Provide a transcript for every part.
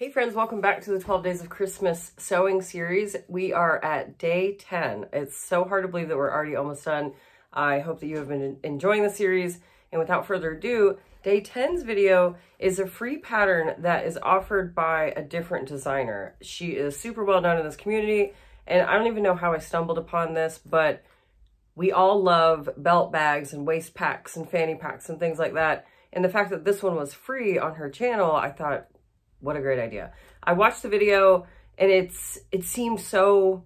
Hey friends, welcome back to the 12 Days of Christmas sewing series. We are at day 10. It's so hard to believe that we're already almost done. I hope that you have been enjoying the series. And without further ado, day 10's video is a free pattern that is offered by a different designer. She is super well known in this community, and I don't even know how I stumbled upon this, but we all love belt bags and waist packs and fanny packs and things like that. And the fact that this one was free on her channel, I thought, what a great idea. I watched the video and it seemed so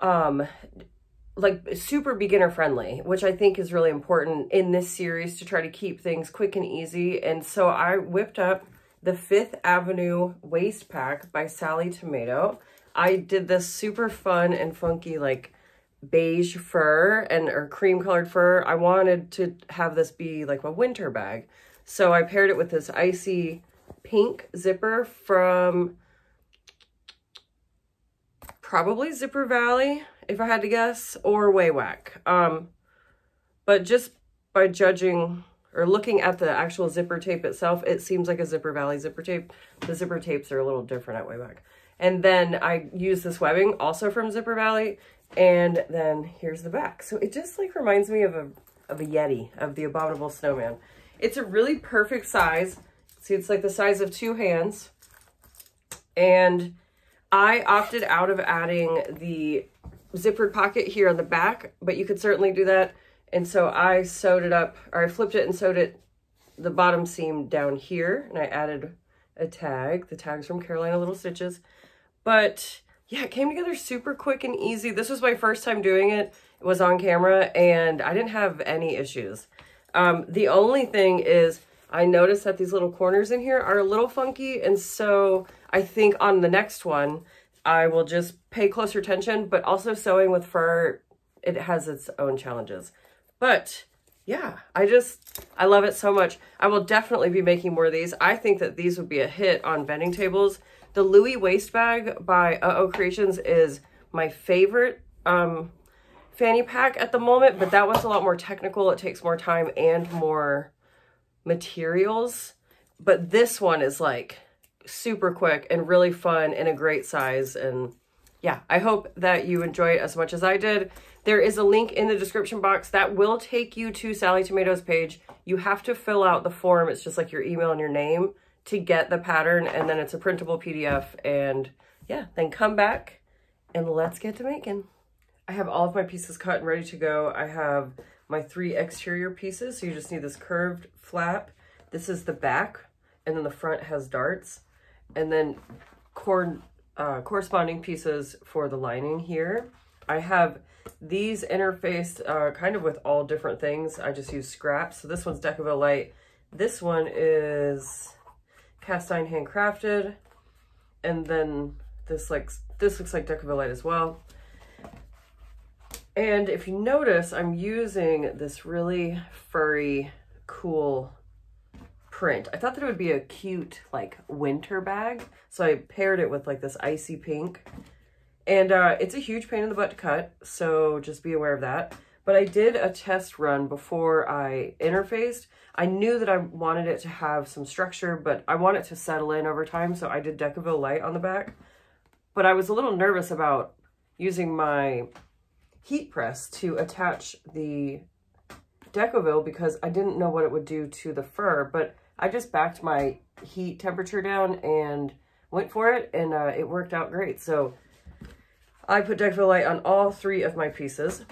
like super beginner friendly, which I think is really important in this series to try to keep things quick and easy. And so I whipped up the 5th Avenue waist pack by Sallie Tomato. I did this super fun and funky like beige fur or cream colored fur. I wanted to have this be like a winter bag. So I paired it with this icy pink zipper from probably Zipper Valley, if I had to guess, or Waywack. But just by judging or looking at the actual zipper tape itself, it seems like a Zipper Valley zipper tape. The zipper tapes are a little different at Waywack. And then I used this webbing also from Zipper Valley, and then here's the back. So it just like reminds me of a Yeti, of the Abominable Snowman. It's a really perfect size. See, it's like the size of 2 hands. And I opted out of adding the zippered pocket here on the back, but you could certainly do that. And so I sewed it up, or I flipped it and sewed it the bottom seam down here. And I added a tag. The tag's from Carolina Little Stitches. But yeah, it came together super quick and easy. This was my first time doing it. It was on camera and I didn't have any issues. The only thing is, I noticed that these little corners in here are a little funky, and so I think on the next one, I will just pay closer attention, but also sewing with fur, it has its own challenges. But yeah, I love it so much. I will definitely be making more of these. I think that these would be a hit on vending tables. The Louis waist bag by Creations is my favorite fanny pack at the moment, but that one's a lot more technical. It takes more time and more materials, but this one is like super quick and really fun and a great size. And yeah, I hope that you enjoy it as much as I did. There is a link in the description box that will take you to Sallie Tomato's page. You have to fill out the form. It's just like your email and your name to get the pattern, and then it's a printable PDF. And yeah, then come back and let's get to making. I have all of my pieces cut and ready to go. I have my 3 exterior pieces, so you just need this curved flap. This is the back, and then the front has darts, and then corresponding pieces for the lining here. I have these interfaced kind of with all different things. I just use scraps. So this one's Decovil Light. This one is cast iron handcrafted, and then this looks like Decovil Light as well. And if you notice, I'm using this really furry, cool print. I thought that it would be a cute, like, winter bag. So I paired it with, like, this icy pink. And it's a huge pain in the butt to cut, so just be aware of that. But I did a test run before I interfaced. I knew that I wanted it to have some structure, but I want it to settle in over time, so I did Decovil Light on the back. But I was a little nervous about using my heat press to attach the Decovil because I didn't know what it would do to the fur, but I just backed my heat temperature down and went for it, and it worked out great. So I put Decovil Light on all 3 of my pieces.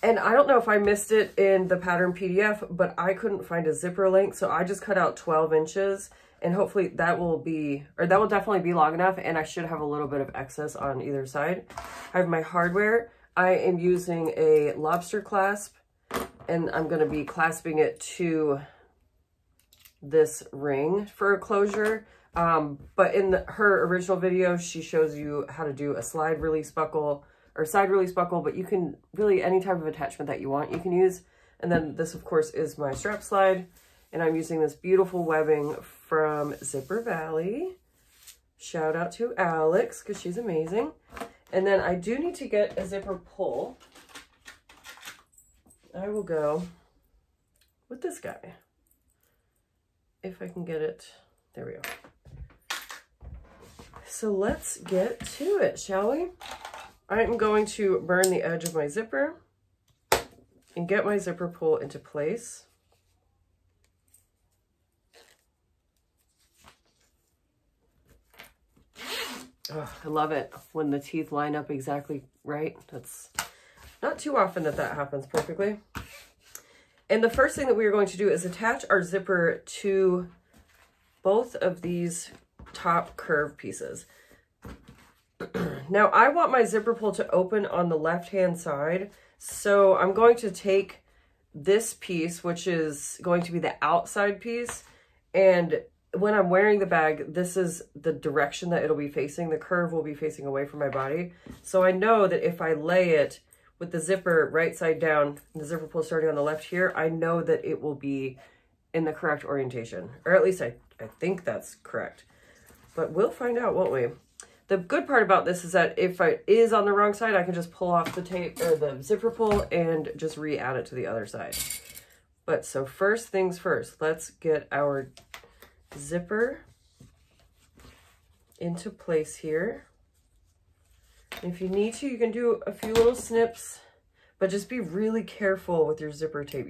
And I don't know if I missed it in the pattern PDF, but I couldn't find a zipper length, so I just cut out 12 inches, and hopefully that will definitely be long enough, and I should have a little bit of excess on either side. I have my hardware. I am using a lobster clasp, and I'm going to be clasping it to this ring for a closure. But in her original video, she shows you how to do a slide release buckle or side release buckle, but you can really, any type of attachment that you want, you can use. And then this, of course, is my strap slide, and I'm using this beautiful webbing from Zipper Valley. Shout out to Alex, because she's amazing. And then I do need to get a zipper pull. I will go with this guy. If I can get it, there we go. so let's get to it, shall we? I am going to burn the edge of my zipper and get my zipper pull into place. Oh, I love it when the teeth line up exactly right. That's not too often that happens perfectly. And the first thing that we are going to do is attach our zipper to both of these top curve pieces. Now I want my zipper pull to open on the left-hand side, so I'm going to take this piece, which is going to be the outside piece, and when I'm wearing the bag, this is the direction that it'll be facing. The curve will be facing away from my body. So I know that if I lay it with the zipper right side down, and the zipper pull starting on the left here, I know that it will be in the correct orientation. Or at least I think that's correct. But we'll find out, won't we? The good part about this is that if it is on the wrong side, I can just pull off the tape or the zipper pull and just re-add it to the other side. But so first things first, let's get our zipper into place here. If you need to, you can do a few little snips, but just be really careful with your zipper tape.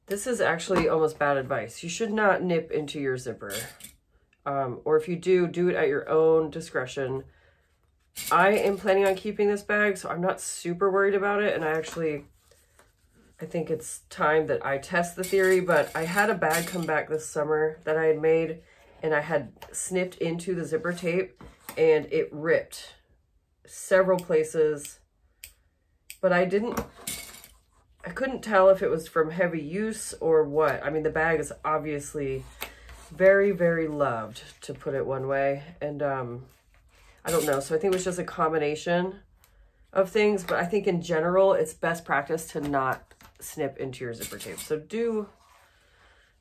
This is actually almost bad advice. You should not nip into your zipper. Or if you do it at your own discretion. I am planning on keeping this bag, so I'm not super worried about it. And I think it's time that I test the theory, but I had a bag come back this summer that I had made, and I had snipped into the zipper tape and it ripped several places, but I couldn't tell if it was from heavy use or what. I mean, the bag is obviously very, very loved, to put it one way. And I don't know. So I think it was just a combination of things, but I think in general, it's best practice to not snip into your zipper tape. So do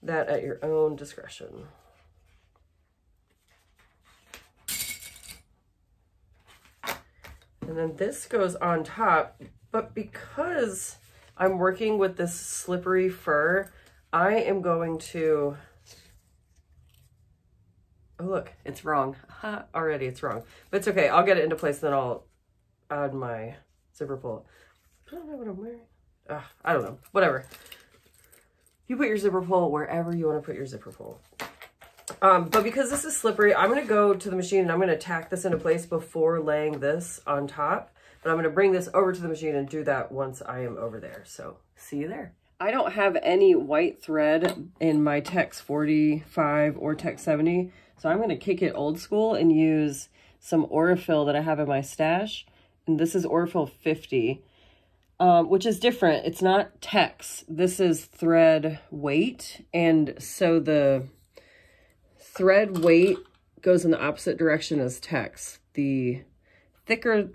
that at your own discretion. And then this goes on top, but because I'm working with this slippery fur, I am going to, oh look, it's wrong. Already it's wrong, but it's okay. I'll get it into place, then I'll add my zipper pull. I don't know what I'm wearing. I don't know, whatever. You put your zipper pull wherever you want to put your zipper pull. But because this is slippery, I'm going to go to the machine and I'm going to tack this into place before laying this on top. But I'm going to bring this over to the machine and do that once I am over there. So see you there. I don't have any white thread in my Tex 45 or Tex 70. So I'm going to kick it old school and use some Aurifil that I have in my stash. And this is Aurifil 50. Which is different. It's not Tex. This is thread weight. And so the thread weight goes in the opposite direction as Tex. The thicker,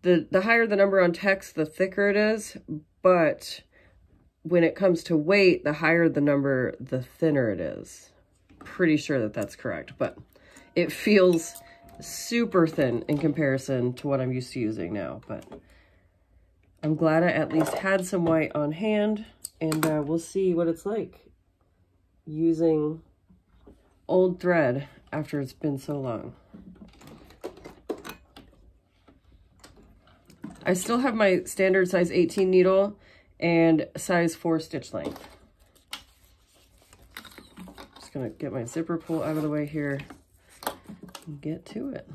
the higher the number on Tex, the thicker it is. But when it comes to weight, the higher the number, the thinner it is. Pretty sure that that's correct. But it feels super thin in comparison to what I'm used to using now. But I'm glad I at least had some white on hand, and we'll see what it's like using old thread after it's been so long. I still have my standard size 18 needle and size 4 stitch length. Just gonna get my zipper pull out of the way here and get to it.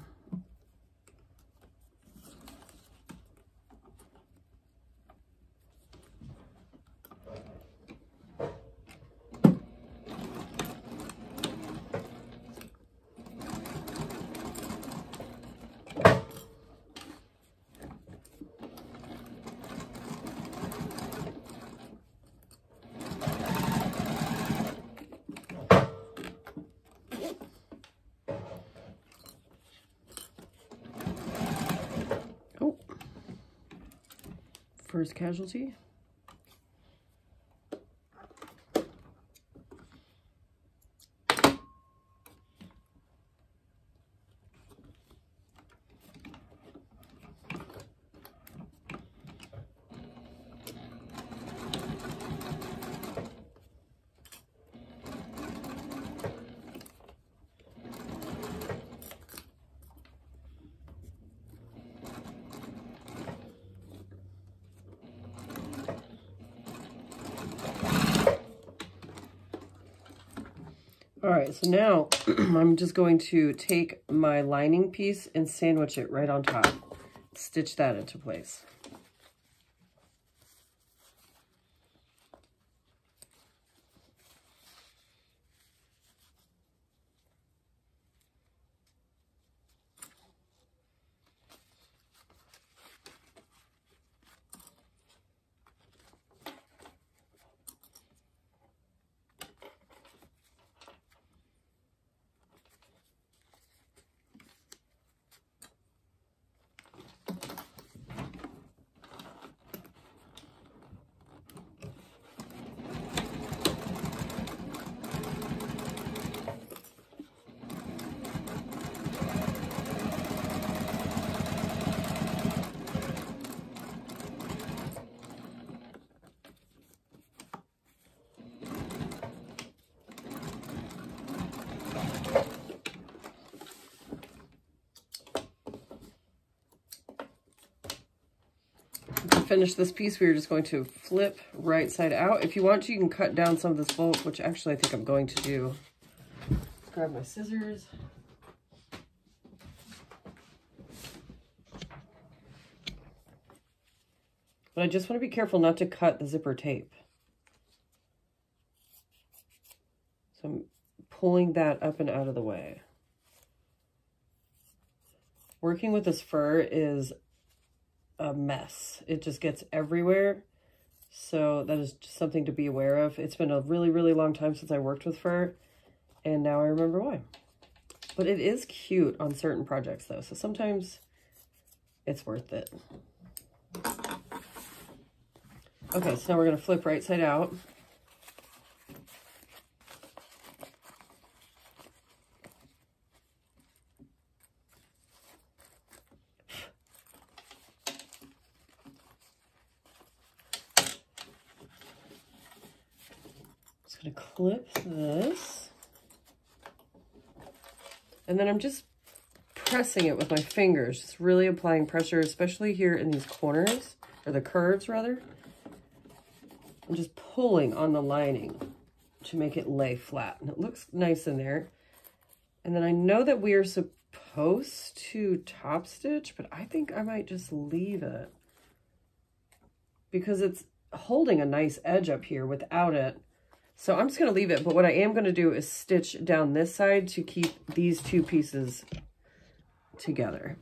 First casualty. All right, so now I'm just going to take my lining piece and sandwich it right on top. Stitch that into place. To finish this piece, we're just going to flip right side out. If you want to, you can cut down some of this bulk, which actually I think I'm going to do. Let's grab my scissors. But I just want to be careful not to cut the zipper tape. So I'm pulling that up and out of the way. Working with this fur is a mess. It just gets everywhere. So that is just something to be aware of. It's been a really, really long time since I worked with fur, and now I remember why. But it is cute on certain projects though, so sometimes it's worth it. Okay, so now we're going to flip right side out. Just going to clip this. And then I'm just pressing it with my fingers, just really applying pressure, especially here in these corners, or the curves rather. I'm just pulling on the lining to make it lay flat. And it looks nice in there. And then I know that we are supposed to top stitch, but I think I might just leave it because it's holding a nice edge up here without it. So I'm just going to leave it, but what I am going to do is stitch down this side to keep these two pieces together.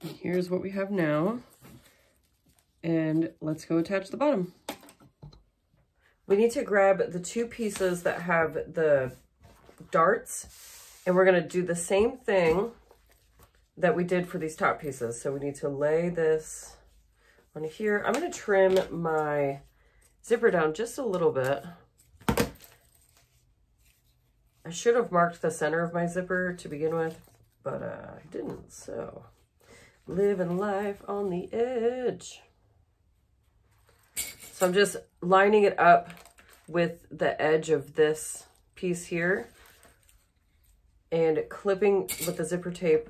And here's what we have now. And let's go attach the bottom. We need to grab the two pieces that have the darts, and we're going to do the same thing that we did for these top pieces. So we need to lay this on here. I'm going to trim my zipper down just a little bit. I should have marked the center of my zipper to begin with, but I didn't. So living life on the edge. So I'm just lining it up with the edge of this piece here and clipping with the zipper tape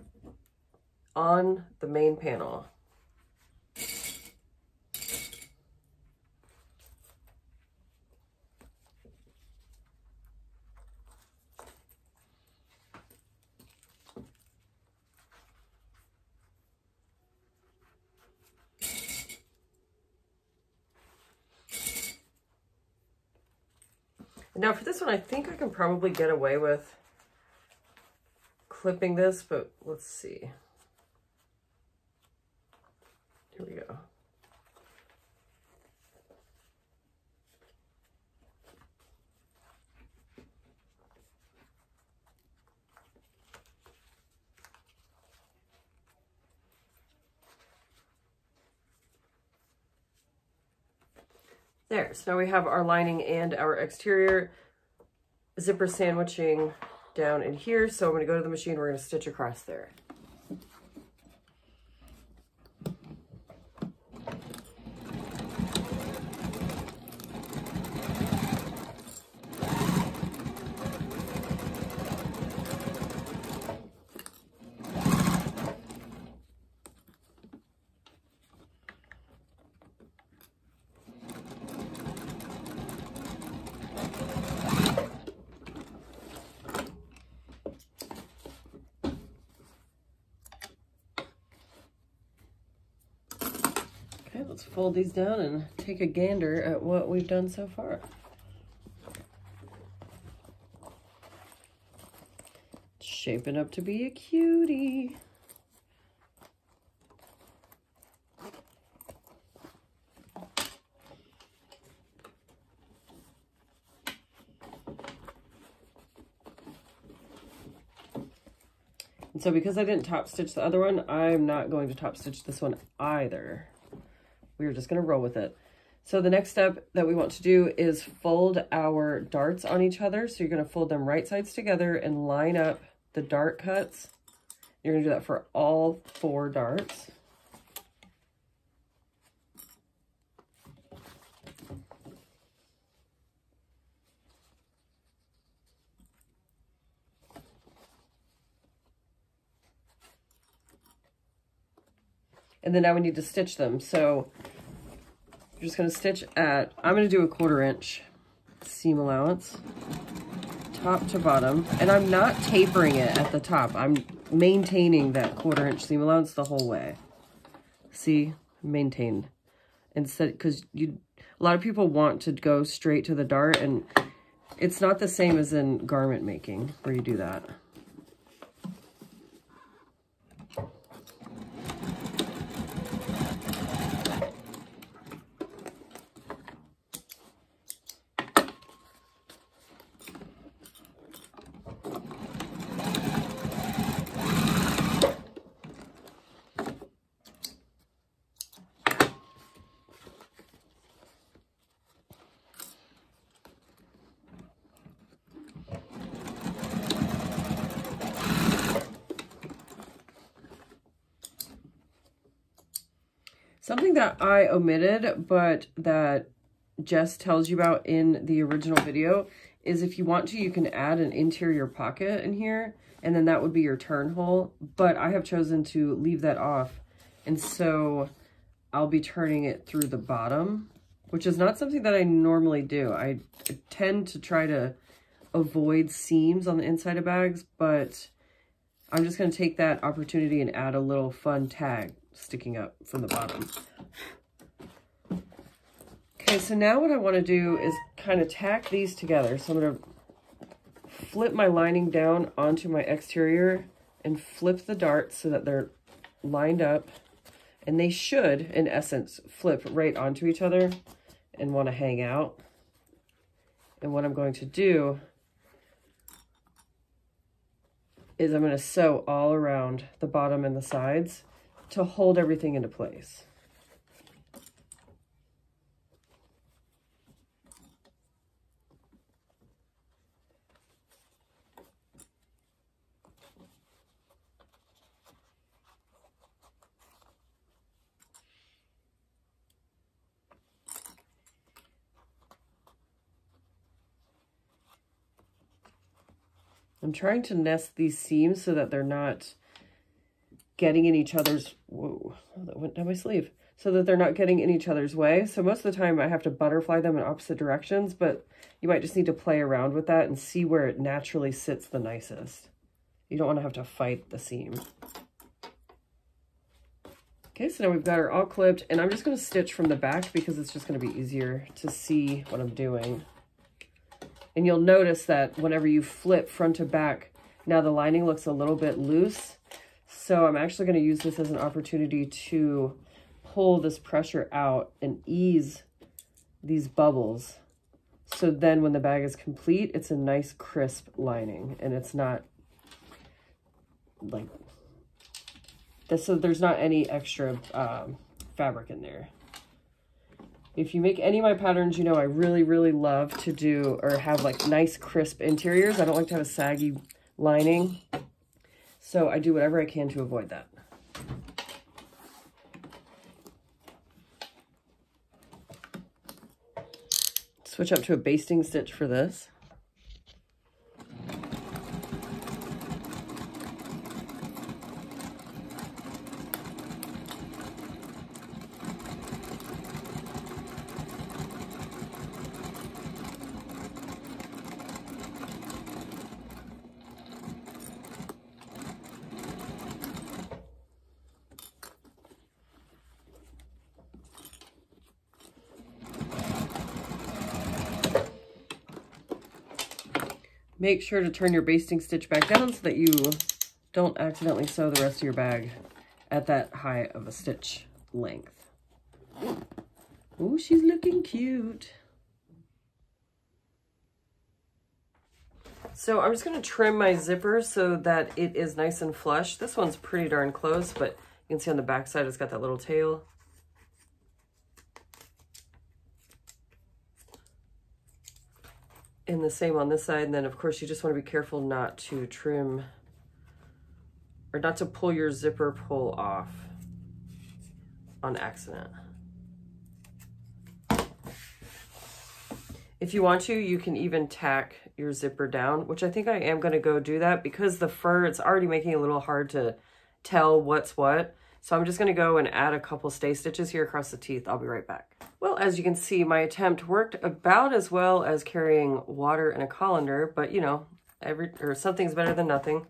on the main panel. Now for this one, I think I can probably get away with clipping this, but let's see. Here we go. There, so now we have our lining and our exterior zipper sandwiching down in here. So I'm going to go to the machine, we're going to stitch across there. Let's fold these down and take a gander at what we've done so far. It's shaping up to be a cutie. And so because I didn't top stitch the other one, I'm not going to top stitch this one either. We're just going to roll with it. So the next step that we want to do is fold our darts on each other. So you're going to fold them right sides together and line up the dart cuts. You're going to do that for all 4 darts. And then now we need to stitch them. So you're just going to stitch at, I'm going to do a 1/4 inch seam allowance, top to bottom. And I'm not tapering it at the top. I'm maintaining that 1/4 inch seam allowance the whole way. See, maintained. Instead, because a lot of people want to go straight to the dart, and it's not the same as in garment making where you do that. Something that I omitted, but that Jess tells you about in the original video, is if you want to, you can add an interior pocket in here, and then that would be your turn hole. But I have chosen to leave that off, and so I'll be turning it through the bottom, which is not something that I normally do. I tend to try to avoid seams on the inside of bags, but I'm just going to take that opportunity and add a little fun tag sticking up from the bottom. Okay, so now what I want to do is kind of tack these together. So I'm going to flip my lining down onto my exterior and flip the darts so that they're lined up. And they should, in essence, flip right onto each other and want to hang out. And what I'm going to do is I'm going to sew all around the bottom and the sides to hold everything into place. I'm trying to nest these seams so that they're not getting in each other's, whoa, that went down my sleeve, so that they're not getting in each other's way. So most of the time I have to butterfly them in opposite directions, but you might just need to play around with that and see where it naturally sits the nicest. You don't want to have to fight the seam. Okay, so now we've got her all clipped, and I'm just going to stitch from the back because it's just going to be easier to see what I'm doing. And you'll notice that whenever you flip front to back, now the lining looks a little bit loose. So I'm actually going to use this as an opportunity to pull this pressure out and ease these bubbles. So then when the bag is complete, it's a nice crisp lining and it's not like this. So there's not any extra fabric in there. If you make any of my patterns, you know I really, really love to do or have like nice crisp interiors. I don't like to have a saggy lining. So I do whatever I can to avoid that. Switch up to a basting stitch for this. Make sure to turn your basting stitch back down so that you don't accidentally sew the rest of your bag at that high of a stitch length. Oh, she's looking cute. So I'm just going to trim my zipper so that it is nice and flush. This one's pretty darn close, but you can see on the back side it's got that little tail. And the same on this side. And then of course you just want to be careful not to trim or not to pull your zipper pull off on accident. If you want to, you can even tack your zipper down, which I think I am going to go do that because the fur, it's already making it a little hard to tell what's what. So I'm just going to go and add a couple stay stitches here across the teeth. I'll be right back. Well, as you can see, my attempt worked about as well as carrying water in a colander, but you know, something's better than nothing.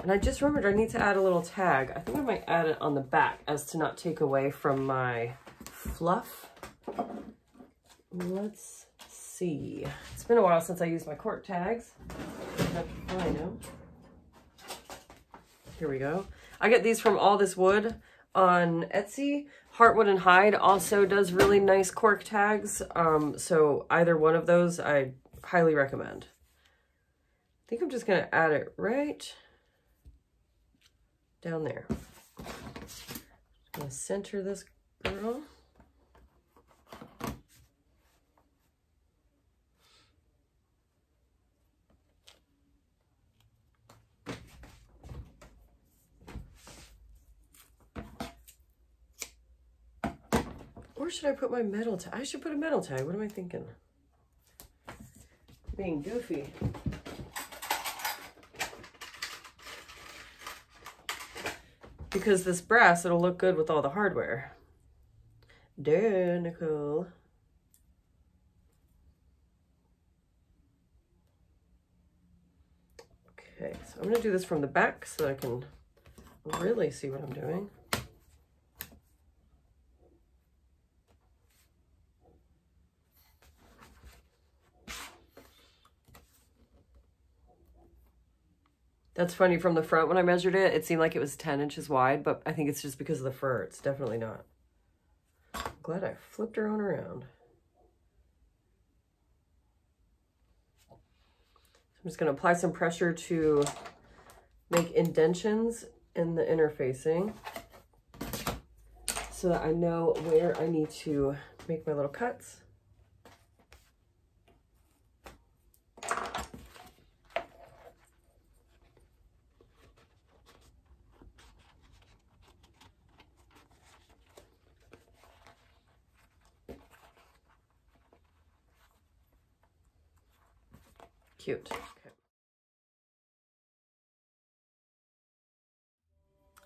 And I just remembered I need to add a little tag. I think I might add it on the back as to not take away from my fluff. Let's see. It's been a while since I used my cork tags. I have to find them. Here we go. I get these from All This Wood on Etsy. Heartwood and Hide also does really nice cork tags. So either one of those I highly recommend. I think I'm just going to add it right down there. I'm going to center this girl. Where should I put my metal tag? I should put a metal tag. What am I thinking? Being goofy. Because this brass, it'll look good with all the hardware. There, Nicole. Okay, so I'm going to do this from the back so that I can really see what I'm doing. That's funny, from the front when I measured it, it seemed like it was 10 inches wide, but I think it's just because of the fur. It's definitely not. I'm glad I flipped her on around. I'm just going to apply some pressure to make indentions in the interfacing so that I know where I need to make my little cuts. Cute. Okay.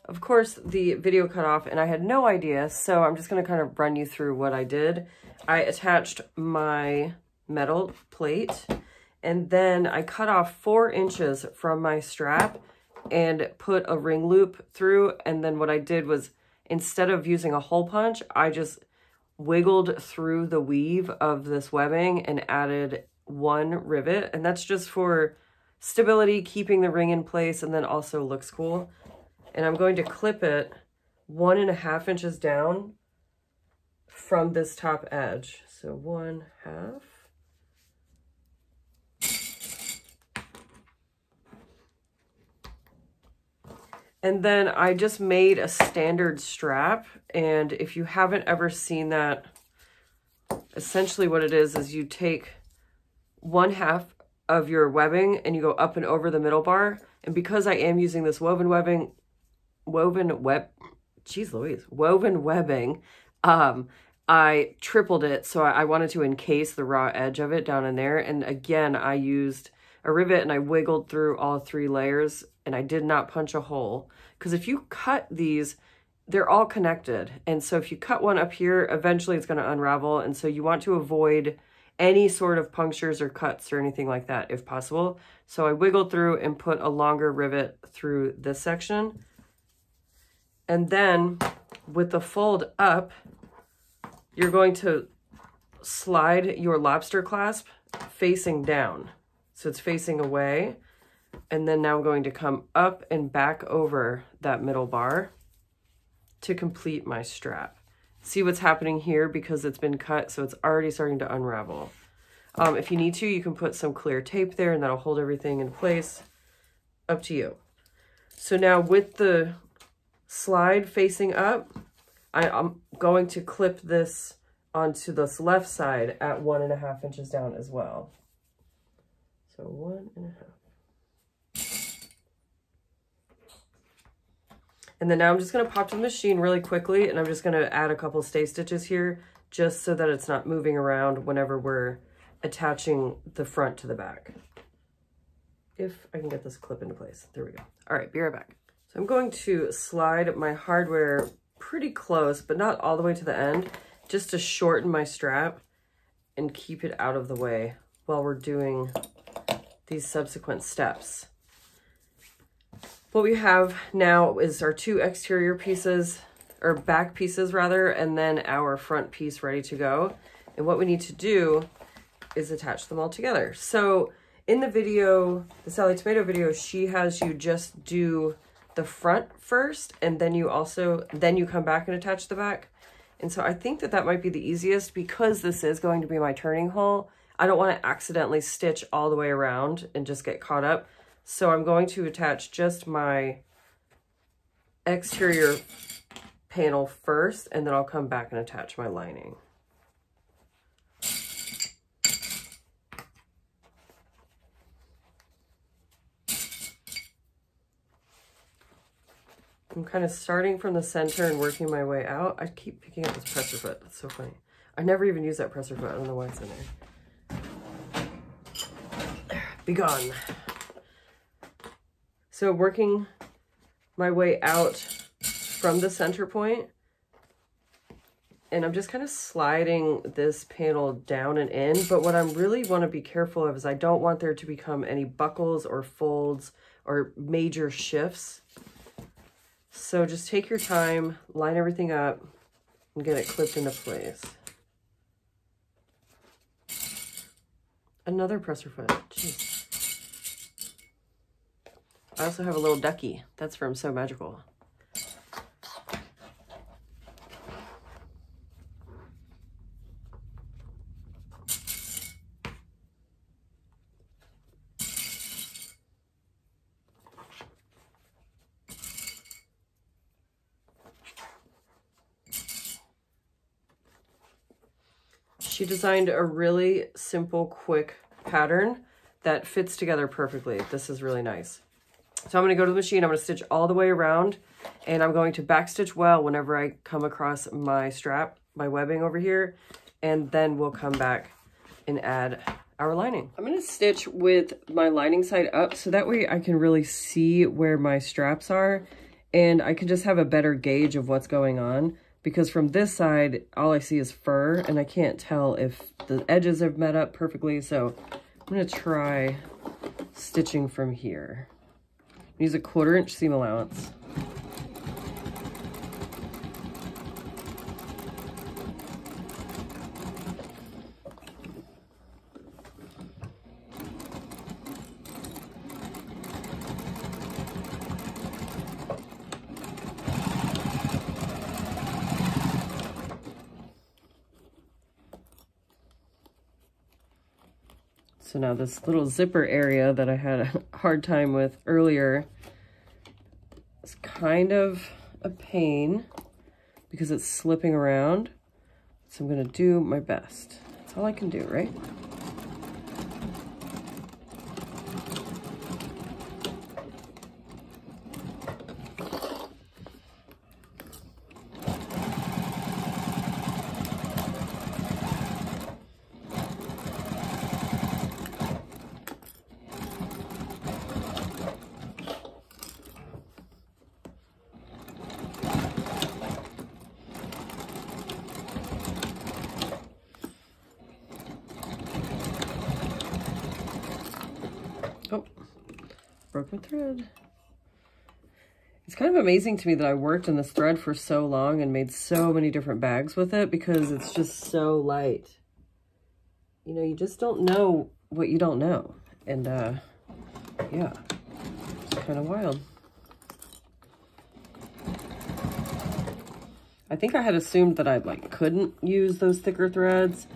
Of course, the video cut off and I had no idea, so I'm just going to kind of run you through what I did. I attached my metal plate and then I cut off 4 inches from my strap and put a ring loop through. And then what I did was, instead of using a hole punch, I just wiggled through the weave of this webbing and added 1 rivet, and that's just for stability, keeping the ring in place, and then also looks cool. And I'm going to clip it 1.5 inches down from this top edge. So 1/2. And then I just made a standard strap, and if you haven't ever seen that, essentially what it is you take 1/2 of your webbing and you go up and over the middle bar. And because I am using this woven webbing, I tripled it. So I wanted to encase the raw edge of it down in there. And again, I used a rivet and I wiggled through all 3 layers and I did not punch a hole. Because if you cut these, they're all connected. And so if you cut one up here, eventually it's going to unravel. And so you want to avoid any sort of punctures or cuts or anything like that if possible. So I wiggled through and put a longer rivet through this section. And then with the fold up, you're going to slide your lobster clasp facing down. So it's facing away. And then now I'm going to come up and back over that middle bar to complete my strap. See what's happening here because it's been cut, so it's already starting to unravel. If you need to, you can put some clear tape there and that'll hold everything in place. Up to you. So now with the slide facing up, I'm going to clip this onto this left side at 1.5 inches down as well. So 1.5. And then now I'm just going to pop to the machine really quickly, and I'm just going to add a couple stay stitches here just so that it's not moving around whenever we're attaching the front to the back. If I can get this clip into place. There we go. All right, be right back. So I'm going to slide my hardware pretty close, but not all the way to the end, just to shorten my strap and keep it out of the way while we're doing these subsequent steps. What we have now is our 2 exterior pieces, or back pieces rather, and then our front piece ready to go. And what we need to do is attach them all together. So in the video, the Sallie Tomato video, she has you just do the front first, and then you come back and attach the back. And so I think that that might be the easiest because this is going to be my turning hole. I don't want to accidentally stitch all the way around and just get caught up. So I'm going to attach just my exterior panel first, and then I'll come back and attach my lining. I'm kind of starting from the center and working my way out. I keep picking up this presser foot. That's so funny. I never even use that presser foot. I don't know why it's in there. Be gone. So working my way out from the center point, and I'm just kind of sliding this panel down and in, but what I really want to be careful of is I don't want there to become any buckles or folds or major shifts. So just take your time, line everything up, and get it clipped into place. Another presser foot. Jeez. I also have a little ducky. That's from So Magical. She designed a really simple, quick pattern that fits together perfectly. This is really nice. So I'm going to go to the machine, I'm going to stitch all the way around, and I'm going to backstitch well whenever I come across my strap, my webbing over here, and then we'll come back and add our lining. I'm going to stitch with my lining side up so that way I can really see where my straps are, and I can just have a better gauge of what's going on, because from this side, all I see is fur, and I can't tell if the edges have met up perfectly, so I'm going to try stitching from here. Use a 1/4 inch seam allowance. So now this little zipper area that I had a hard time with earlier is kind of a pain because it's slipping around. So I'm going to do my best. That's all I can do, right? Oh, broke my thread. It's kind of amazing to me that I worked in this thread for so long and made so many different bags with it because it's just so light. You know, you just don't know what you don't know. And yeah, it's kind of wild. I think I had assumed that I like couldn't use those thicker threads.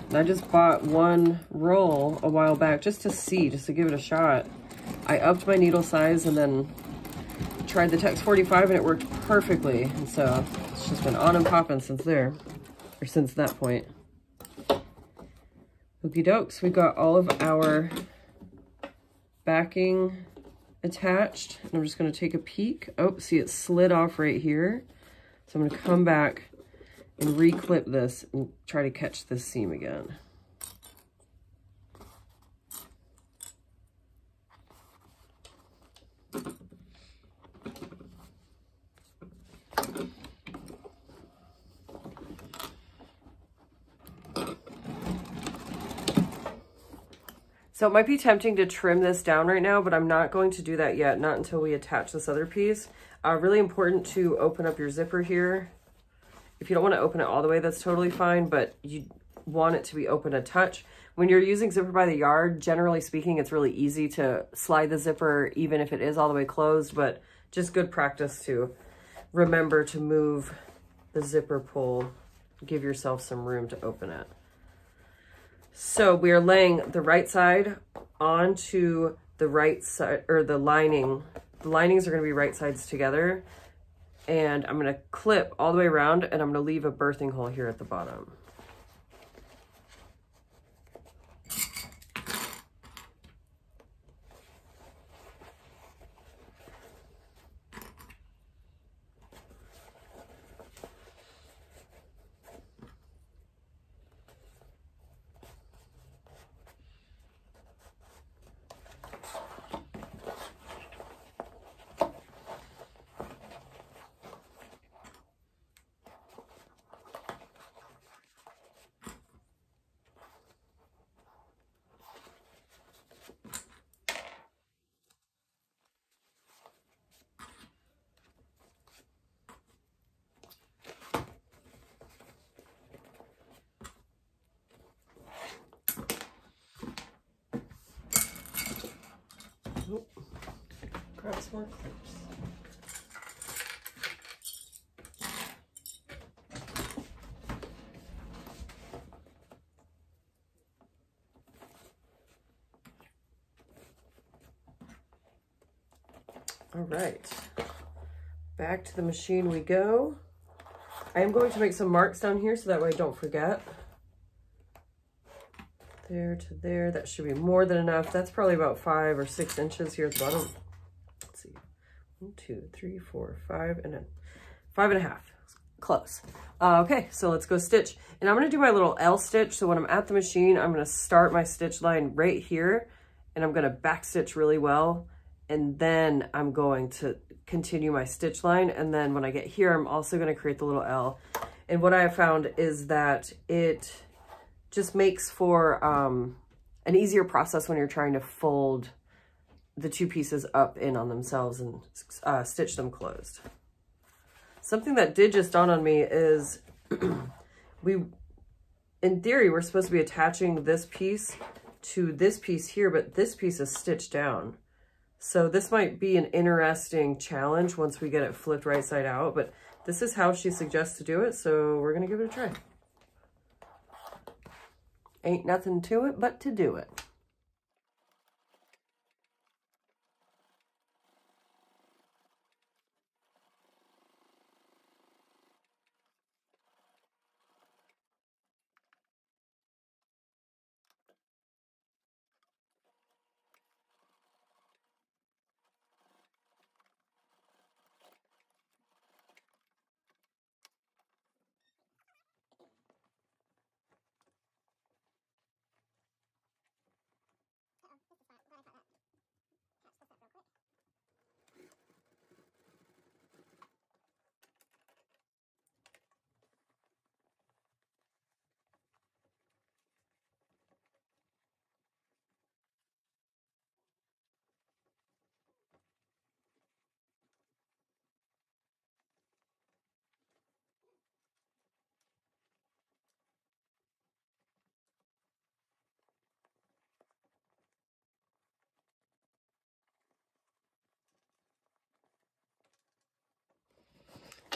And I just bought one roll a while back just to see, just to give it a shot. I upped my needle size and then tried the Tex 45 and it worked perfectly. And so it's just been on and popping since there, or since that point. Okie dokes, we got all of our backing attached. And I'm just gonna take a peek. Oh, see it slid off right here. So I'm gonna come back and reclip this and try to catch this seam again. So it might be tempting to trim this down right now, but I'm not going to do that yet, not until we attach this other piece. Really important to open up your zipper here. If you don't want to open it all the way, that's totally fine, but you want it to be open a touch. When you're using zipper by the yard, generally speaking, it's really easy to slide the zipper even if it is all the way closed, but just good practice to remember to move the zipper pull, give yourself some room to open it. So we are laying the right side onto the right side, or the lining. The linings are going to be right sides together. And I'm going to clip all the way around and I'm going to leave a birthing hole here at the bottom. Grab some more clips. All right, back to the machine we go. I am going to make some marks down here so that way I don't forget. There to there, that should be more than enough. That's probably about 5 or 6 inches here at the bottom. Let's see, 1, 2, 3, 4, 5, and then 5.5, close. Okay, so let's go stitch. And I'm gonna do my little L stitch. So when I'm at the machine, I'm gonna start my stitch line right here and I'm gonna back stitch really well. And then I'm going to continue my stitch line. And then when I get here, I'm also gonna create the little L. And what I have found is that it just makes for an easier process when you're trying to fold the two pieces up in on themselves and stitch them closed. Something that did just dawn on me is in theory, we're supposed to be attaching this piece to this piece here, but this piece is stitched down. So this might be an interesting challenge once we get it flipped right side out, but this is how she suggests to do it, so we're gonna give it a try. Ain't nothing to it but to do it.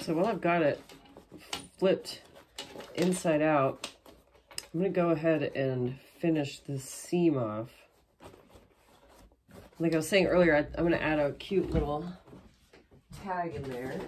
So while I've got it flipped inside out, I'm going to go ahead and finish this seam off. Like I was saying earlier, I'm going to add a cute little tag in there.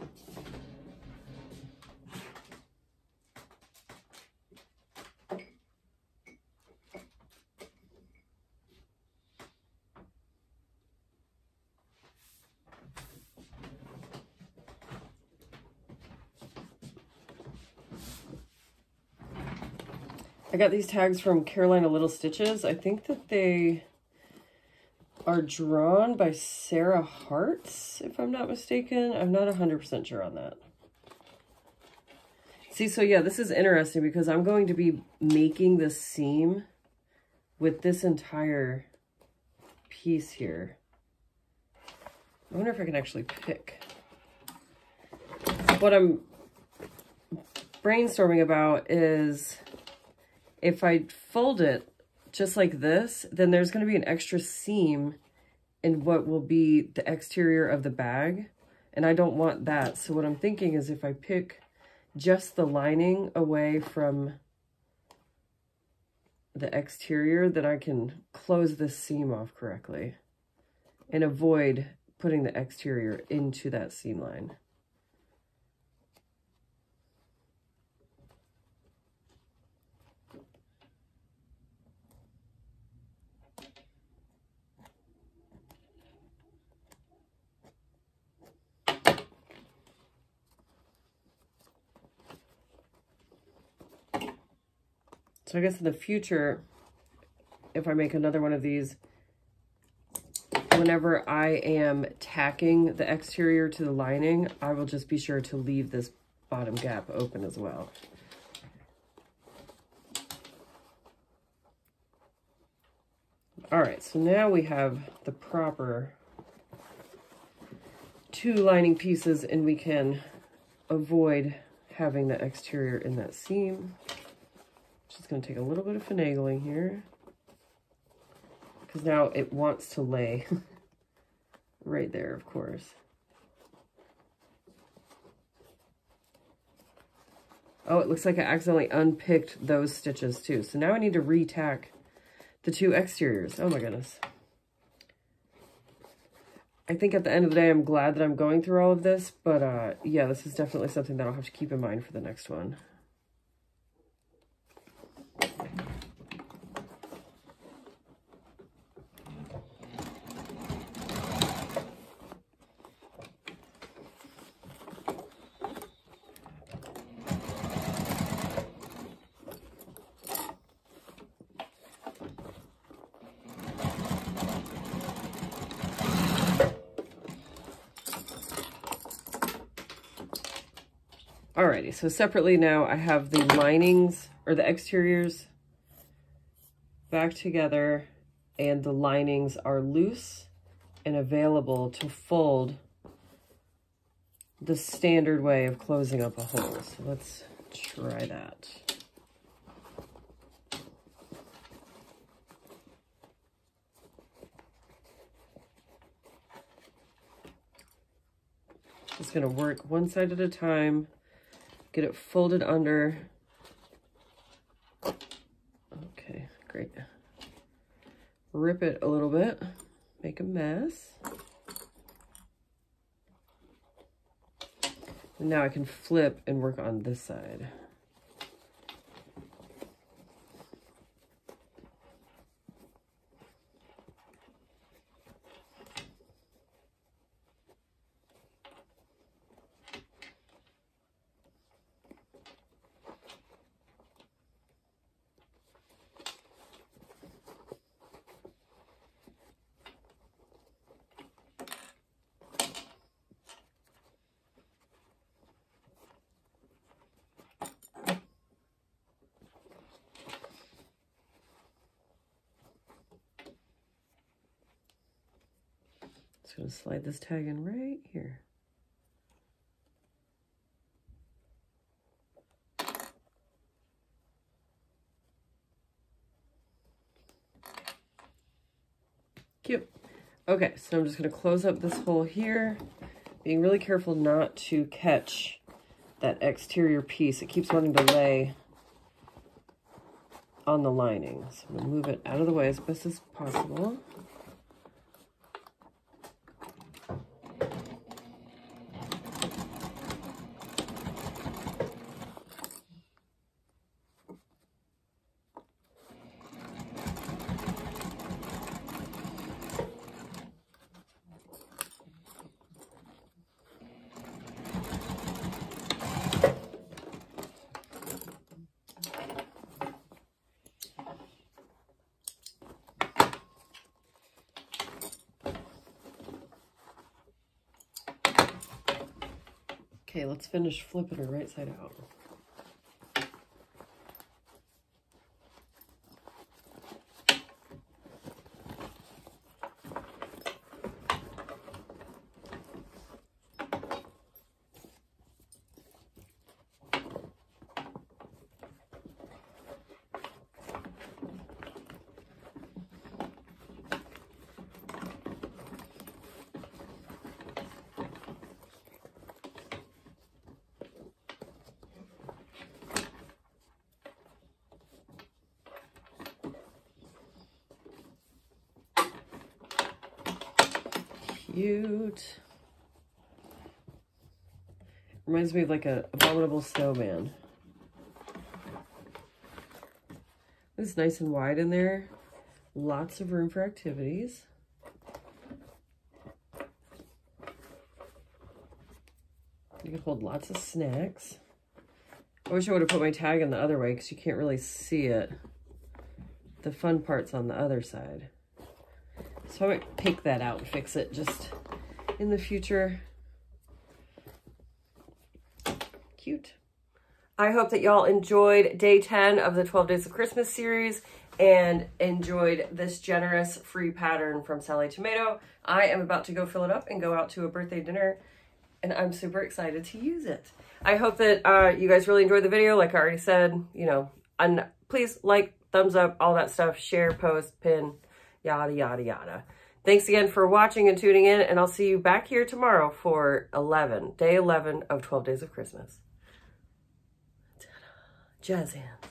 I got these tags from Carolina Little Stitches. I think that they are drawn by Sarah Hartz, if I'm not mistaken. I'm not 100% sure on that. See, so yeah, this is interesting because I'm going to be making this seam with this entire piece here. I wonder if I can actually pick. What I'm brainstorming about is if I fold it just like this, then there's going to be an extra seam in what will be the exterior of the bag, and I don't want that. So what I'm thinking is if I pick just the lining away from the exterior, then I can close this seam off correctly and avoid putting the exterior into that seam line. So I guess in the future, if I make another one of these, whenever I am tacking the exterior to the lining, I will just be sure to leave this bottom gap open as well. All right, so now we have the proper 2 lining pieces, and we can avoid having the exterior in that seam. Just going to take a little bit of finagling here, because now it wants to lay right there, of course. Oh, it looks like I accidentally unpicked those stitches too. So now I need to re-tack the 2 exteriors. Oh my goodness. I think at the end of the day, I'm glad that I'm going through all of this, but yeah, this is definitely something that I'll have to keep in mind for the next one. Alrighty, so separately now I have the linings, or the exteriors, back together, and the linings are loose and available to fold the standard way of closing up a hole. So let's try that. Just gonna work one side at a time. Get it folded under. Okay, great. Rip it a little bit, make a mess. And now I can flip and work on this side. Just gonna slide this tag in right here. Cute. Okay, so I'm just gonna close up this hole here, being really careful not to catch that exterior piece. It keeps wanting to lay on the lining. So I'm gonna move it out of the way as best as possible. Okay, let's finish flipping her right side out. Cute. Reminds me of like a abominable snowman. It's nice and wide in there. Lots of room for activities. You can hold lots of snacks. I wish I would have put my tag in the other way because you can't really see it. The fun part's on the other side. So I might pick that out and fix it just in the future. Cute. I hope that y'all enjoyed day 10 of the 12 Days of Christmas series and enjoyed this generous free pattern from Sallie Tomato. I am about to go fill it up and go out to a birthday dinner, and I'm super excited to use it. I hope that you guys really enjoyed the video. Like I already said, you know, and please like, thumbs up, all that stuff, share, post, pin, yada, yada, yada. Thanks again for watching and tuning in, and I'll see you back here tomorrow for day 11 of 12 Days of Christmas. Jazz hands.